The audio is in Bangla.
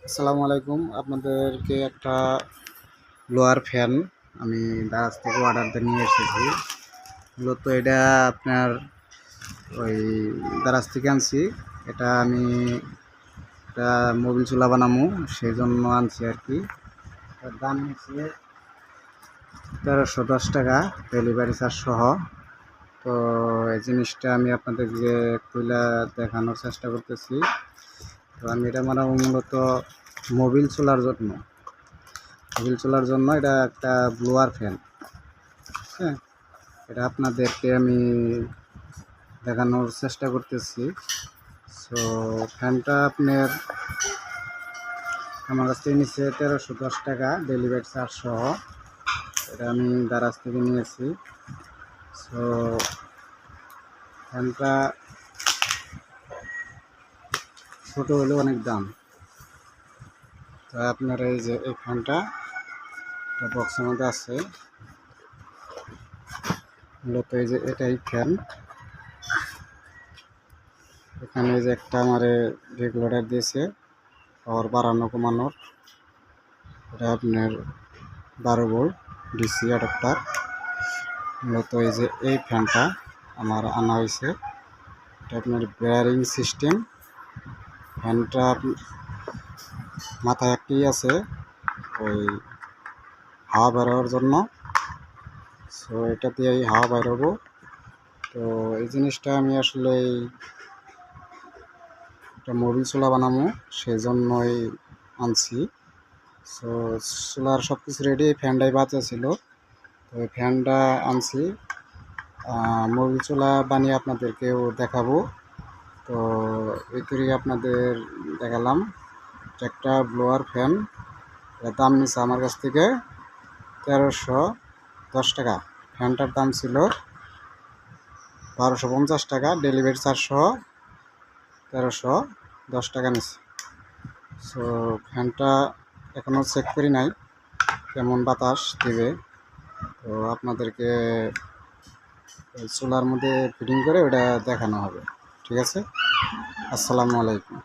আসসালামু আলাইকুম। আপনাদেরকে একটা ব্লোয়ার ফ্যান আমি দারাজ থেকে অর্ডার দিয়ে নিয়ে এসেছি। মূলত এটা আপনার ওই দারাজ থেকে আনছি। এটা আমি একটা মোবিল চুলা বানাবো, সেই জন্য আনছি আর কি। এটার দাম হচ্ছে 1310 টাকা, ডেলিভারি চার্জ সহ। তো এই জিনিসটা আমি আপনাদেরকে তুলে দেখানোর চেষ্টা করতেছি। তো আমি এটা বানাবো মূলত মোবিল চুলার জন্য এটা একটা ব্লোয়ার ফ্যান। হ্যাঁ, এটা আপনাদেরকে আমি দেখানোর চেষ্টা করতেছি। সো ফ্যানটা আপনার আমার কাছ থেকে নিচ্ছে 1310 টাকা, ডেলিভারি চার্জ সহ। এটা আমি দারাজ থেকে নিয়েছি। সো ফ্যানটা ছোটো হলেও অনেক দাম। তো আপনার এই যে এই ফ্যানটা বক্সের মধ্যে আছে। মূলত এই যে এটাই ফ্যান। এখানে যে একটা আমার রেগুলেটর দিয়েছে পাওয়ার বাড়ানো কমানোর। এটা আপনার 12 ভোল্ট ডিসি অ্যাডাপ্টার। মূলত এই যে এই ফ্যানটা আমার আনা হয়েছে। এটা আপনার বেয়ারিং সিস্টেম। ফ্যানটা মাথায় একটি আছে ওই হাওয়া বেরোনোর জন্য। সো এটা দিয়েই হাওয়া বেরোবো। তো এই জিনিসটা আমি আসলে একটা মোবিল চুলা বানাবো, সেই জন্যই আনছি। সো চুলার সব কিছু রেডি, ফ্যানটাই বাঁচা ছিল। তো এই ফ্যানটা আনছি, মোবিল চুলা বানিয়ে আপনাদেরকেও দেখাবো। তো এই করেই আপনাদের দেখালাম একটা ব্লোয়ার ফ্যান। এর দাম নিচ্ছে আমার কাছ থেকে 1310 টাকা। ফ্যানটার দাম ছিল 1250 টাকা, ডেলিভারি চার্জ সহ 1310 টাকা নিচ্ছে। সো ফ্যানটা এখনও চেক করি নাই কেমন বাতাস দেবে। তো আপনাদেরকে চুলার মধ্যে ফিটিং করে ওটা দেখানো হবে। ঠিক আছে, আসসালামু আলাইকুম।